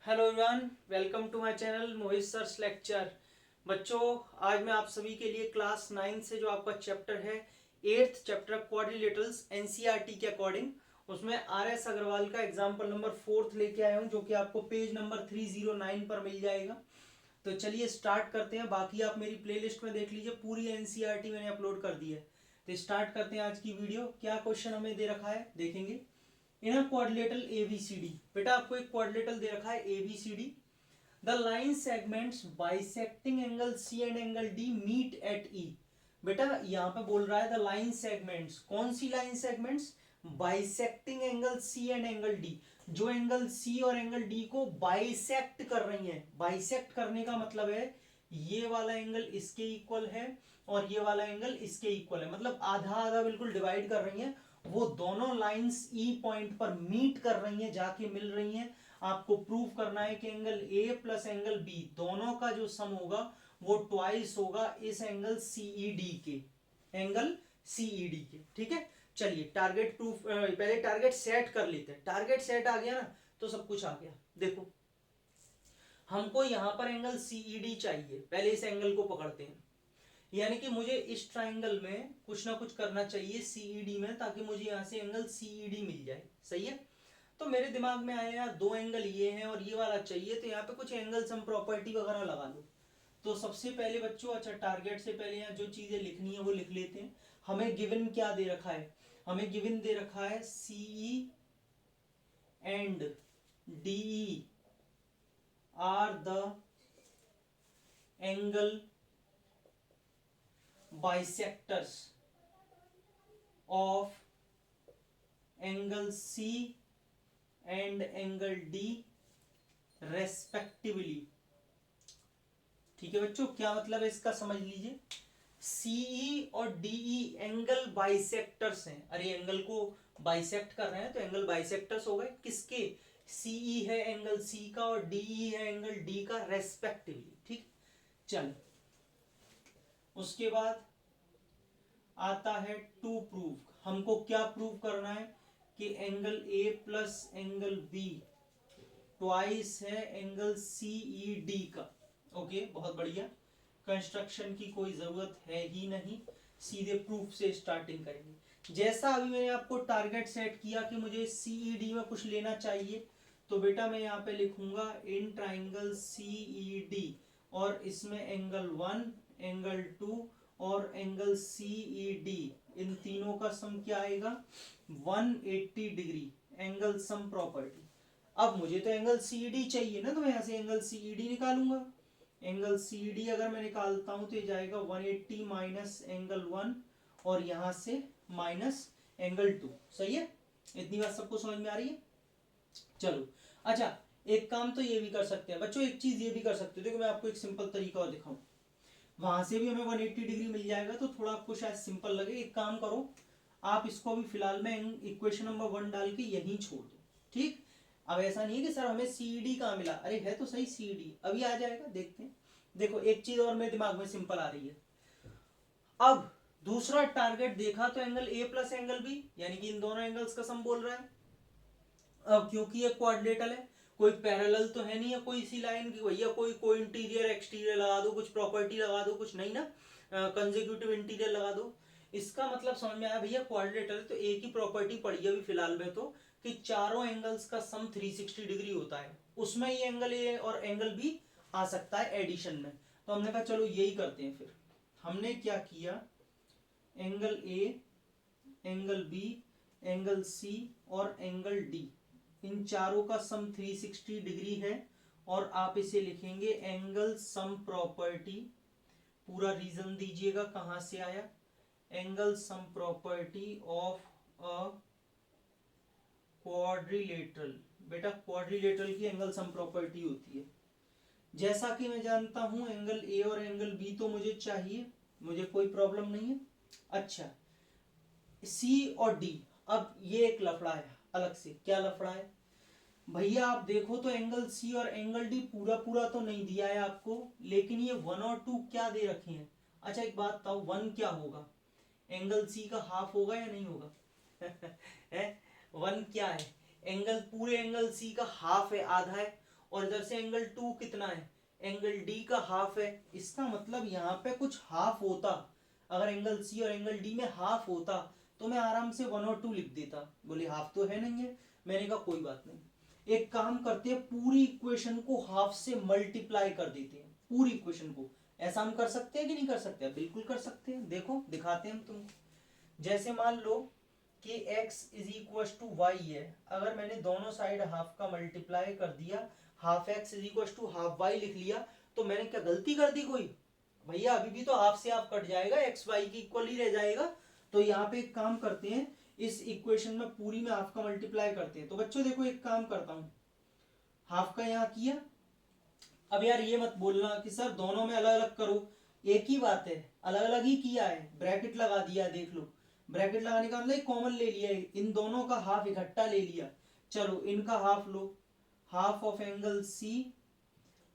Hello everyone, welcome to my channel Mohit sir's lecture. बच्चों, आज मैं आप सभी के लिए क्लास 9 से जो आपका चैप्टर है 8th चैप्टर क्वाड्रिलेटरल्स एनसीईआरटी के अकॉर्डिंग, उसमें आर.एस. अग्रवाल का एग्जाम्पल नंबर 4 लेके आया हूं, जो कि आपको पेज नंबर 309 पर मिल जाएगा। तो चलिए स्टार्ट करते हैं। बाकी आप मेरी प्लेलिस्ट में देख लीजिए, पूरी एनसीईआरटी मैंने अपलोड कर दी है। तो स्टार्ट करते हैं आज की वीडियो। क्या क्वेश्चन हमें दे रखा है देखेंगे। इन अ क्वाड्रिलेटरल एबीसीडी, बेटा आपको एक क्वाड्रिलेटरल दे रखा है ABCD. The line segments bisecting angle C and angle D meet at E. बेटा यहां पे बोल रहा है द लाइन सेगमेंट्स, कौन सी line segments? Bisecting angle C and angle D, जो एंगल सी और एंगल डी को बाइसेक्ट कर रही हैं। बाइसेक्ट करने का मतलब है ये वाला एंगल इसके इक्वल है और ये वाला एंगल इसके इक्वल है, मतलब आधा आधा बिल्कुल डिवाइड कर रही हैं। वो दोनों लाइंस ई पॉइंट पर मीट कर रही हैं, जाके मिल रही हैं। आपको प्रूव करना है कि angle A plus angle B दोनों का जो सम होगा वो ट्वाइस होगा इस एंगल सीईडी के, एंगल सीईडी के। ठीक है, चलिए टारगेट प्रूफ, पहले टारगेट सेट कर लेते हैं। टारगेट सेट आ गया ना तो सब कुछ आ गया। देखो हमको यहां पर एंगल सीईडी चाहिए, पहले इस एंगल को पकड़ते हैं। यानी कि मुझे इस ट्राइंगल में कुछ ना कुछ करना चाहिए सीईडी में, ताकि मुझे यहां से एंगल सीईडी मिल जाए। सही है, तो मेरे दिमाग में आया यार दो एंगल ये हैं और ये वाला चाहिए, तो यहाँ पे कुछ एंगल सम प्रॉपर्टी वगैरह लगा लो। तो सबसे पहले बच्चों, अच्छा टारगेट से पहले यहाँ जो चीजें लिखनी है वो लिख लेते हैं। हमें गिवन क्या दे रखा है? हमें गिवन दे रखा है CE and DE are the angle bisectors of angle C and angle D respectively. ठीक है बच्चों, क्या मतलब है इसका समझ लीजिए। सीई और डीई एंगल बाइसेक्टर्स हैं। अरे एंगल को बाइसेक्ट कर रहे हैं तो एंगल बाइसेक्टर्स हो गए किसके? सीई है एंगल सी का और डीई है एंगल डी का रेस्पेक्टिवली। ठीक, चल उसके बाद आता है टू प्रूव। हमको क्या प्रूव करना है कि angle A plus angle be twice है एंगल सीईडी का। ओके, बहुत बढ़िया। कंस्ट्रक्शन की कोई जरूरत है ही नहीं, सीधे प्रूफ से स्टार्टिंग करेंगे। जैसा अभी मैंने आपको टारगेट सेट किया कि मुझे सीईडी में कुछ लेना चाहिए, तो बेटा मैं यहाँ पे लिखूंगा इन ट्राइंगल सीईडी, और इसमें एंगल 1, एंगल 2 और एंगल सीईडी, इन तीनों का सम क्या आएगा? 180 डिग्री, एंगल सम प्रॉपर्टी। अब मुझे तो एंगल सीईडी चाहिए ना, तो मैं यहां से एंगल सीईडी निकालूंगा। एंगल सीईडी अगर मैं निकालता हूं तो ये जाएगा 180 माइनस एंगल 1 और यहां से माइनस एंगल 2। सही है, इतनी बात सबको समझ में आ रही है? चलो अच्छा, एक काम तो ये भी कर सकते हैं बच्चों, एक चीज ये भी कर सकते हैं। देखो मैं आपको एक सिंपल तरीका और दिखाऊं, वहां से भी हमें 180 डिग्री मिल जाएगा, तो थोड़ा आपको शायद सिंपल लगे। एक काम करो, आप इसको अभी फिलहाल में इक्वेशन नंबर 1 डाल के यहीं छोड़ दो। ठीक, अब ऐसा नहीं है कि सर हमें सीईडी कहाँ मिला, अरे है तो सही सीईडी, अभी आ जाएगा, देखते हैं। देखो एक चीज और मेरे दिमाग में सिंपल आ रही है। अब दूसरा टारगेट देखा तो angle A plus angle B, यानी कि इन दोनों एंगल्स का सम बोल रहा है। अब क्योंकि ये क्वाड्रिलेटरल है, कोई पैरेलल तो है नहीं है कोई सी लाइन की, भैया कोई इंटीरियर एक्सटीरियर लगा दो, कुछ प्रॉपर्टी लगा दो, कुछ नहीं ना, कंसेक्यूटिव इंटीरियर लगा दो। इसका मतलब समझ में आया भैया, क्वाड्रिलेटरल तो एक ही प्रॉपर्टी पड़ी है अभी फिलहाल में, तो कि चारों एंगल्स का सम 360 डिग्री होता है, उसमें ये एंगल ए और एंगल बी आ सकता है एडिशन में। तो हमने कहा चलो यही करते हैं। फिर हमने क्या किया, angle A, angle B, angle C और एंगल डी, इन चारों का सम 360 डिग्री है, और आप इसे लिखेंगे एंगल सम प्रॉपर्टी। पूरा रीजन दीजिएगा कहां से आया। Angle sum property of a quadrilateral. बेटा क्वाड्रिलेटरल की एंगल सम प्रॉपर्टी होती है, जैसा कि मैं जानता हूं एंगल ए और एंगल बी तो मुझे चाहिए, मुझे कोई प्रॉब्लम नहीं है। अच्छा, सी और डी, अब ये एक लफड़ा है अलग से। क्या लफड़ा है भैया? आप देखो तो एंगल सी और एंगल डी पूरा पूरा तो नहीं दिया है आपको, लेकिन ये 1 और 2 क्या दे रखे हैं। अच्छा एक बात बताओ, 1 क्या होगा? एंगल सी का हाफ होगा या नहीं होगा? है 1 क्या है? एंगल, पूरे एंगल सी का हाफ है, आधा है। और इधर से एंगल 2 कितना है, एंगल डी का हाफ है। इसका मतलब यहाँ पे कुछ हाफ होता, अगर एंगल सी और एंगल डी में हाफ होता तो मैं आराम से 1 और 2 लिख देता। बोले हाफ तो है नहीं है, मैंने कहा कोई बात नहीं, एक काम करते हैं, पूरी इक्वेशन को हाफ से मल्टीप्लाई कर देते हैं, पूरी इक्वेशन को। ऐसा हम कर सकते हैं कि नहीं कर सकते? बिल्कुल कर सकते हैं, देखो दिखाते हैं हम तुमको। जैसे मान लो कि x is equal to y है, अगर मैंने दोनों साइड हाफ का मल्टीप्लाई कर दिया, half x is equal to half y लिख लिया, तो मैंने क्या गलती कर दी कोई? भैया अभी भी तो हाफ से हाफ कट जाएगा, एक्स वाई की इक्वल ही रह जाएगा। तो यहाँ पे एक काम करते हैं, इस इक्वेशन में पूरी में हाफ का मल्टीप्लाई करते हैं। तो बच्चों देखो एक काम करता हूं, हाफ का यहाँ किया। अब यार ये मत बोलना कि सर दोनों में अलग अलग करो, एक ही बात है, अलग अलग ही किया है, ब्रैकेट लगा दिया, देख लो ब्रैकेट लगाने का मतलब कॉमन ले लिया है, इन दोनों का हाफ इकट्ठा ले लिया। चलो इनका हाफ लो, half of angle C,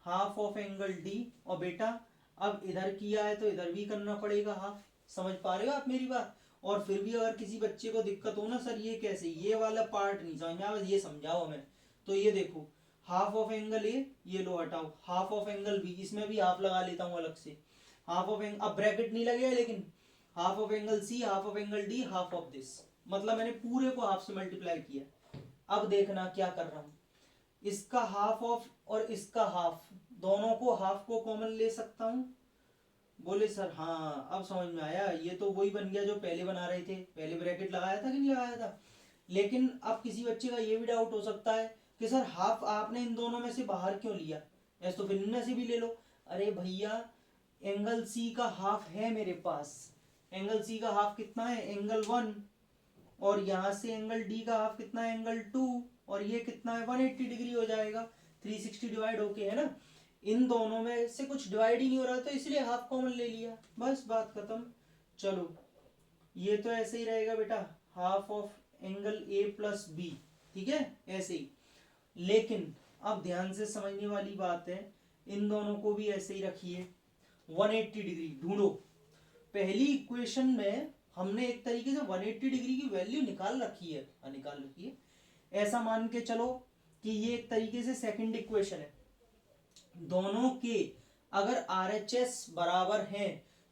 half of angle D. और बेटा अब इधर किया है तो इधर भी करना पड़ेगा हाफ, समझ पा रहे हो आप मेरी बात? और फिर भी अगर किसी बच्चे को दिक्कत हो ना, सर ये कैसे, ये वाला पार्ट नहीं समझ में आया, ये समझाओ हमें। तो ये देखो हाफ ऑफ एंगल ए, ये लो हटाओ, हाफ ऑफ एंगल बी, इसमें भी हाफ लगा लेता हूँ अलग से, हाफ ऑफ एंगल, अब ब्रैकेट नहीं लगेगा लेकिन, half of angle C, half of angle D, half of this, मतलब मैंने पूरे को हाफ से मल्टीप्लाई किया। अब देखना क्या कर रहा हूं, इसका हाफ ऑफ और इसका हाफ, दोनों को हाफ को कॉमन ले सकता हूं। बोले सर हाँ अब समझ में आया, ये तो वही बन गया जो पहले बना रहे थे, पहले ब्रैकेट लगाया था कि नहीं लगाया था। लेकिन अब किसी बच्चे का ये भी डाउट हो सकता है कि सर हाफ आपने इन दोनों में से बाहर क्यों लिया, ऐसे तो फिर इनमें से भी ले लो। अरे भैया एंगल सी का हाफ है मेरे पास, एंगल सी का हाफ कितना है, एंगल 1, और यहां से एंगल डी का हाफ कितना है, एंगल 2, और ये कितना है 180 डिग्री हो जाएगा, 360 डिवाइड होके, है ना। इन दोनों में से कुछ डिवाइड ही नहीं हो रहा, तो इसलिए हाफ कॉमन ले लिया, बस बात खत्म। चलो ये तो ऐसे ही रहेगा बेटा, half of angle A plus B, ठीक है ऐसे ही। लेकिन अब ध्यान से समझने वाली बात है, इन दोनों को भी ऐसे ही रखिए, 180 डिग्री ढूंढो। पहली इक्वेशन में हमने एक तरीके से 180 डिग्री की वैल्यू निकाल रखी है, निकाल रखी है, ऐसा मान के चलो कि ये एक तरीके से सेकंड इक्वेशन है। दोनों के अगर RHS बराबर हैं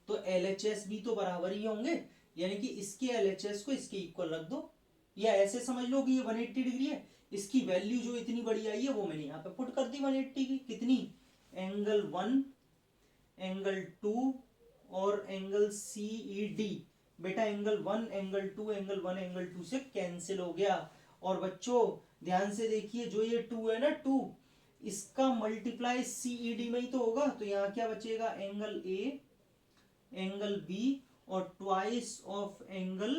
तो LHS भी तो बराबर ही होंगे, यानी कि इसके LHS को इसके इक्वल रख दो, या ऐसे समझ लो कि ये 180 डिग्री है, इसकी वैल्यू जो इतनी बड़ी आई है वो मैंने यहाँ पे पुट कर दी 180 की, कितनी, एंगल 1, एंगल 2 और एंगल CED। बेटा एंगल 1, एंगल 2, एंगल 1, एंगल 2 से कैंसिल हो गया। और बच्चों ध्यान से देखिए, जो ये 2 है ना 2, इसका मल्टीप्लाई CED में ही तो होगा, तो यहाँ क्या बचेगा, एंगल ए, एंगल बी और ट्वाइस ऑफ एंगल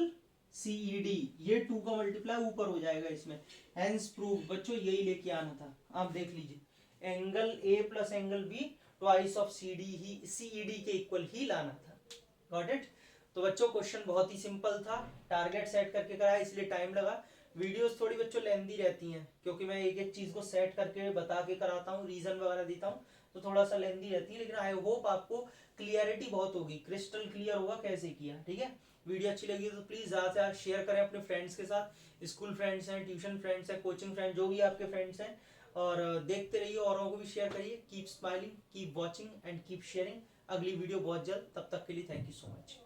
CED, ये 2 का मल्टीप्लाई ऊपर हो जाएगा इसमें। हेंस प्रूव बच्चों यही लेके आना था, आप देख लीजिए, angle A plus angle be twice of CED के इक्वल ही लाना था। Got it? तो बच्चों क्वेश्चन बहुत ही सिंपल था, टारगेट सेट करके कराया इसलिए टाइम लगा। वीडियोस थोड़ी बच्चों लेंदी रहती हैं क्योंकि मैं एक एक चीज को सेट करके बता के कराता हूँ, रीजन वगैरह देता हूँ, तो थोड़ा सा लेंदी रहती है, लेकिन आई होप आपको क्लियरिटी बहुत होगी, क्रिस्टल क्लियर होगा कैसे किया। ठीक है, वीडियो अच्छी लगी तो प्लीज ज्यादा से ज्यादा शेयर करें अपने फ्रेंड्स के साथ, स्कूल फ्रेंड्स हैं, ट्यूशन फ्रेंड्स हैं, कोचिंग फ्रेंड्स, जो भी आपके फ्रेंड्स हैं, और देखते रहिए, औरों को भी शेयर करिए। Keep smiling, keep watching and keep sharing. अगली वीडियो बहुत जल्द, तब तक के लिए थैंक यू सो मच।